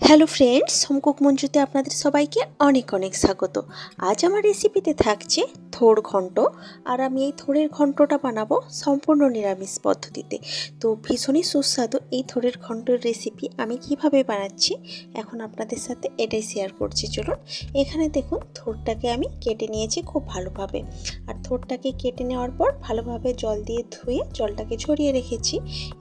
Hello friends, home cook মঞ্জুতে আপনাদের সবাইকে অনেক অনেক স্বাগত। আজ আমার রেসিপিতে থাকছে থোড় ঘন্ট। আর আমি এই থোড়ের ঘন্টটা বানাবো সম্পূর্ণ নিরামিষ পদ্ধতিতে। তো ভীষণই সুস্বাদু এই থোড়ের ঘন্টের রেসিপি আমি কিভাবে বানাচ্ছি এখন আপনাদের সাথে এটাই শেয়ার করছি। চলুন, এখানে দেখুন থোড়টাকে আমি কেটে নিয়েছি খুব ভালোভাবে। আর থোড়টাকে কেটে নেওয়ার পর ভালোভাবে জল দিয়ে ধুয়ে জলটাকে ঝরিয়ে রেখেছি।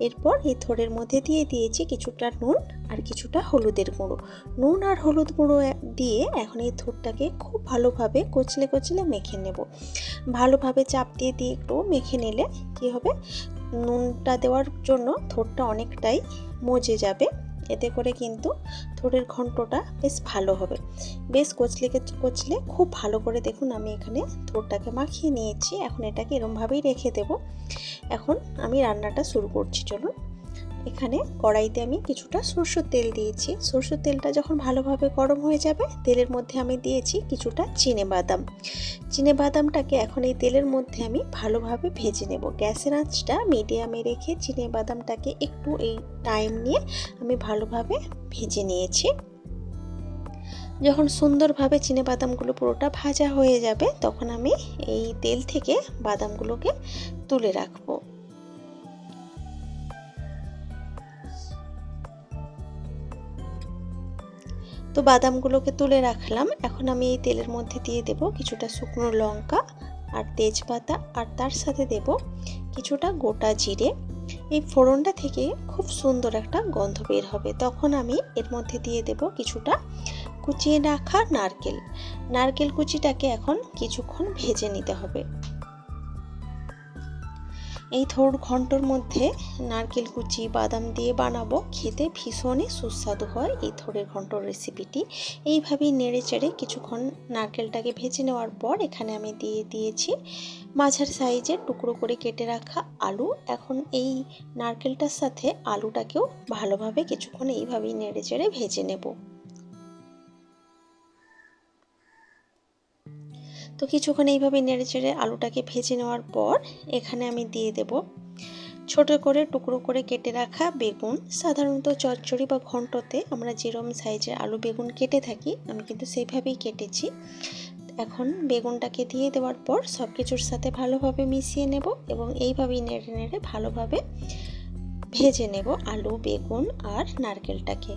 এরপর এই থোড়ের মধ্যে দিয়ে দিয়েছি কিছুটা নুন আর কিছুটা হলুদের গুঁড়ো। নুন আর হলুদ গুঁড়ো দিয়ে এখন এই থোড়টাকে খুব ভালোভাবে কচলে কচলে মেখে নেব। ভালোভাবে চাপ দিয়ে দিয়ে একটু মেখে নিলে কি হবে, নুনটা দেওয়ার জন্য থোড়টা অনেকটাই মজে যাবে। এতে করে কিন্তু থোড়ের ঘন্টটা বেশ ভালো হবে। বেশ কচলে কচলে খুব ভালো করে দেখুন আমি এখানে থোড়টাকে মাখিয়ে নিয়েছি। এখন এটাকে এরমভাবেই রেখে দেব। এখন আমি রান্নাটা শুরু করছি। চলুন, এখানে কড়াইতে আমি কিছুটা সরষের তেল দিয়েছি। সরষের তেলটা যখন ভালোভাবে গরম হয়ে যাবে, তেলের মধ্যে আমি দিয়েছি কিছুটা চিনেবাদামটাকে এখন এই তেলের মধ্যে আমি ভালোভাবে ভেজে নেব। গ্যাসের আঁচটা মিডিয়ামে রেখে চিনেবাদামটাকে একটু এই টাইম নিয়ে আমি ভালোভাবে ভেজে নিয়েছি। যখন সুন্দরভাবে চিনেবাদামগুলো পুরোটা ভাজা হয়ে যাবে, তখন আমি এই তেল থেকে বাদামগুলোকে তুলে রাখবো। তো বাদামগুলোকে তুলে রাখলাম। এখন আমি এই তেলের মধ্যে দিয়ে দেব কিছুটা শুকনো লঙ্কা আর তেজপাতা, আর তার সাথে দেব কিছুটা গোটা জিরে। এই ফোড়নটা থেকে খুব সুন্দর একটা গন্ধ বের হবে। তখন আমি এর মধ্যে দিয়ে দেব কিছুটা কুচিয়ে রাখা নারকেল কুচিটাকে এখন কিছুক্ষণ ভেজে নিতে হবে। এই থোড় ঘন্টর মধ্যে নারকেল কুচি বাদাম দিয়ে বানাবো, খেতে ভীষণই সুস্বাদু হয় এই থোড়ের ঘন্টর রেসিপিটি। এইভাবেই নেড়ে চেড়ে কিছুক্ষণ নারকেলটাকে ভেজে নেওয়ার পর এখানে আমি দিয়ে দিয়েছি মাঝারি সাইজের টুকরো করে কেটে রাখা আলু। এখন এই নারকেলটার সাথে আলুটাকেও ভালোভাবে কিছুক্ষণ এইভাবেই নেড়ে চেড়ে ভেজে নেব। তো কিছুক্ষণ এইভাবে নেড়ে চেড়ে আলুটাকে ভেজে নেওয়ার পর এখানে আমি দিয়ে দেব ছোট করে টুকরো করে কেটে রাখা বেগুন। সাধারণত চচ্চড়ি বা ঘন্টতে আমরা যেরকম সাইজের আলু বেগুন কেটে থাকি, আমি কিন্তু সেইভাবেই কেটেছি। এখন বেগুনটাকে দিয়ে দেওয়ার পর সব কিছুর সাথে ভালোভাবে মিশিয়ে নেব এবং এইভাবেই নেড়ে নেড়ে ভালোভাবে ভেজে নেব আলু বেগুন আর নারকেলটাকে।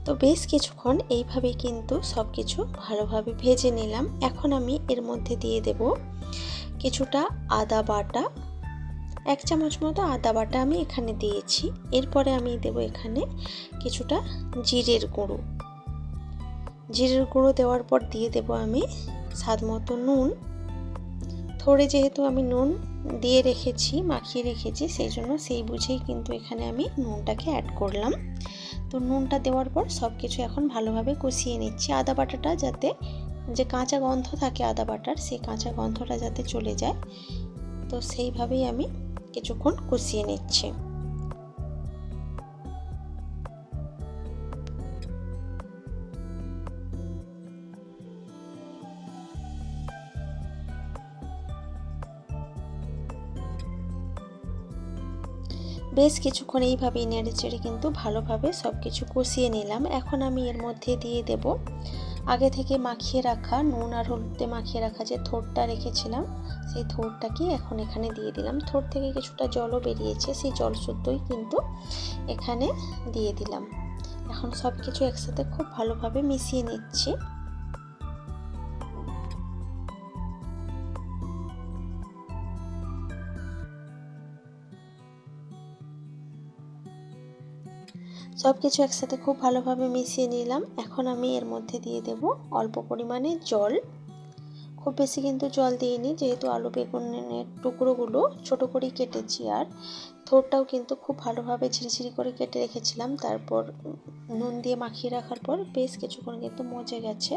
তো বেশ কিছুক্ষণ এইভাবেই কিন্তু সব কিছু ভালোভাবে ভেজে নিলাম। এখন আমি এর মধ্যে দিয়ে দেব কিছুটা আদা বাটা, 1 চামচ মতো আদা বাটা আমি এখানে দিয়েছি। এরপরে আমি দেব এখানে কিছুটা জিরের গুঁড়ো দেওয়ার পর দিয়ে দেব আমি স্বাদ মতো নুন। থোড়ে যেহেতু আমি নুন দিয়ে রেখেছি, মাখিয়ে রেখেছি, সেই জন্য সেই বুঝেই কিন্তু এখানে আমি নুনটাকে অ্যাড করলাম। তো নুনটা দেওয়ার পর সব কিছু এখন ভালোভাবে কষিয়ে নিচ্ছি। আদা বাটাটা যাতে, যে কাঁচা গন্ধ থাকে আদা বাটার, সেই কাঁচা গন্ধটা যাতে চলে যায়, তো সেইভাবেই আমি কিছুক্ষণ কষিয়ে নিচ্ছি। বেশ কিছুক্ষণ এইভাবেই নেড়ে চেড়ে কিন্তু ভালোভাবে সব কিছু কষিয়ে নিলাম। এখন আমি এর মধ্যে দিয়ে দেব আগে থেকে মাখিয়ে রাখা, নুন আর হলুদে মাখিয়ে রাখা যে থোড়টা রেখেছিলাম, সেই থোড়টাকে এখন এখানে দিয়ে দিলাম। থোড় থেকে কিছুটা জলও বেরিয়েছে, সেই জল শুদ্ধই কিন্তু এখানে দিয়ে দিলাম। এখন সব কিছু একসাথে খুব ভালোভাবে মিশিয়ে নিচ্ছি। সব কিছু একসাথে খুব ভালোভাবে মিশিয়ে নিলাম। এখন আমি এর মধ্যে দিয়ে দেব অল্প পরিমাণে জল। খুব বেশি কিন্তু জল দিইনি, যেহেতু আলু বেগুনের টুকরোগুলো ছোট করেই কেটেছি, আর থোড়টাও কিন্তু খুব ভালোভাবে ঝিরিঝিরি করে কেটে রেখেছিলাম। তারপর নুন দিয়ে মাখিয়ে রাখার পর বেশ কিছুক্ষণ কিন্তু মজে গেছে।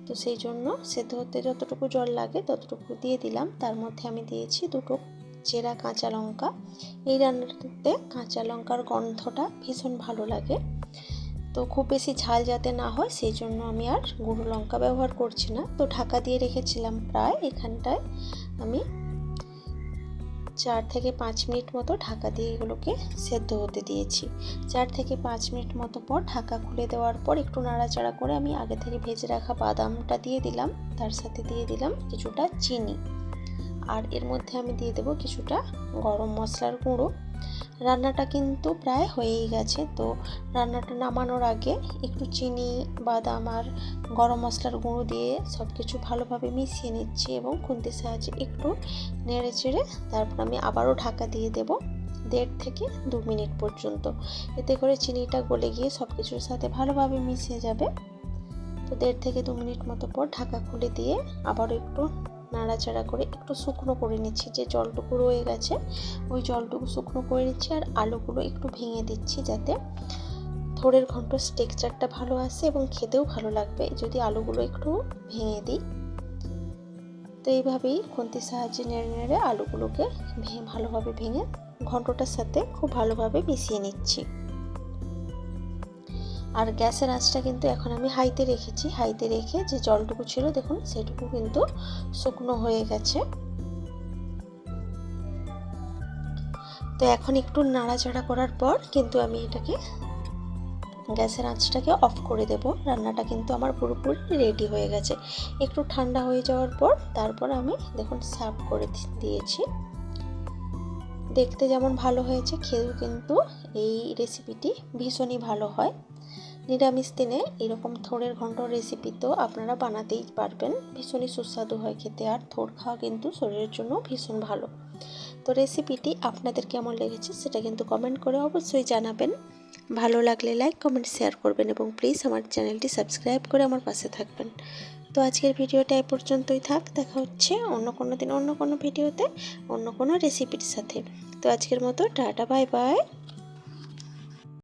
তো সেই জন্য সেদ্ধ হতে যতটুকু জল লাগে ততটুকু দিয়ে দিলাম। তার মধ্যে আমি দিয়েছি দুটো চেরা কাঁচা লঙ্কা। এই রান্নাটাতে কাঁচা লঙ্কার গন্ধটা ভীষণ ভালো লাগে। তো খুব বেশি ঝাল যাতে না হয় সেই জন্য আমি আর গুঁড়ো লঙ্কা ব্যবহার করছি না। তো ঢাকা দিয়ে রেখেছিলাম প্রায়, এখানটায় আমি 4 থেকে 5 মিনিট মতো ঢাকা দিয়ে এগুলোকে সেদ্ধ হতে দিয়েছি। 4 থেকে 5 মিনিট মতো পর ঢাকা খুলে দেওয়ার পর একটু নাড়াচাড়া করে আমি আগে থেকে ভেজে রাখা বাদামটা দিয়ে দিলাম, তার সাথে দিয়ে দিলাম কিছুটা চিনি, আর এর মধ্যে আমি দিয়ে দেবো কিছুটা গরম মশলার গুঁড়ো। রান্নাটা কিন্তু প্রায় হয়েই গেছে। তো রান্নাটা নামানোর আগে একটু চিনি, বাদাম আর গরম মশলার গুঁড়ো দিয়ে সব কিছু ভালোভাবে মিশিয়ে নিচ্ছি এবং খুন্তির সাহায্যে একটু নেড়ে চেড়ে তারপর আমি আবারও ঢাকা দিয়ে দেব 1.5 থেকে 2 মিনিট পর্যন্ত। এতে করে চিনিটা গলে গিয়ে সব কিছুর সাথে ভালোভাবে মিশে যাবে। তো 1.5 থেকে 2 মিনিট মতো পর ঢাকা খুলে দিয়ে আবারও একটু নাড়াচাড়া করে একটু শুকনো করে নিচ্ছি, যে জলটুকু রয়ে গেছে ওই জলটুকু শুকনো করে নিচ্ছি, আর আলুগুলো একটু ভেঙে দিচ্ছি যাতে থোড়ের ঘন্টর টেক্সচারটা ভালো আসে এবং খেতেও ভালো লাগবে যদি আলুগুলো একটু ভেঙে দিই। তো এইভাবেই খুন্তির সাহায্যে নেড়ে নেড়ে আলুগুলোকে ভালোভাবে ভেঙে ঘন্টটার সাথে খুব ভালোভাবে মিশিয়ে নিচ্ছি। আর গ্যাসের আঁচটা কিন্তু এখন আমি হাইতে রেখেছি, হাইতে রেখে যে জলটুকু ছিল দেখুন সেটুকু কিন্তু শুকনো হয়ে গেছে। তো এখন একটু নাড়াচাড়া করার পর কিন্তু আমি এটাকে গ্যাসের আঁচটাকে অফ করে দেব। রান্নাটা কিন্তু আমার পুরোপুরি রেডি হয়ে গেছে। একটু ঠান্ডা হয়ে যাওয়ার পর তারপর আমি দেখুন সার্ভ করে দিয়েছি। দেখতে যেমন ভালো হয়েছে, খেয়েও কিন্তু এই রেসিপিটি ভীষণই ভালো হয়। নিরামিষ দিনে এরকম থোড়ের ঘন্টর রেসিপি তো আপনারা বানাতেই পারবেন, ভীষণই সুস্বাদু হয় খেতে, আর থোড় খাওয়া কিন্তু শরীরের জন্য ভীষণ ভালো। তো রেসিপিটি আপনাদের কেমন লেগেছে সেটা কিন্তু কমেন্ট করে অবশ্যই জানাবেন। ভালো লাগলে লাইক, কমেন্ট, শেয়ার করবেন এবং প্লিজ আমার চ্যানেলটি সাবস্ক্রাইব করে আমার পাশে থাকবেন। তো আজকের ভিডিওটা এই পর্যন্তই থাক, দেখা হচ্ছে অন্য কোনো দিন অন্য কোনো ভিডিওতে অন্য কোনো রেসিপির সাথে। তো আজকের মতো টাটা, বাই বাই।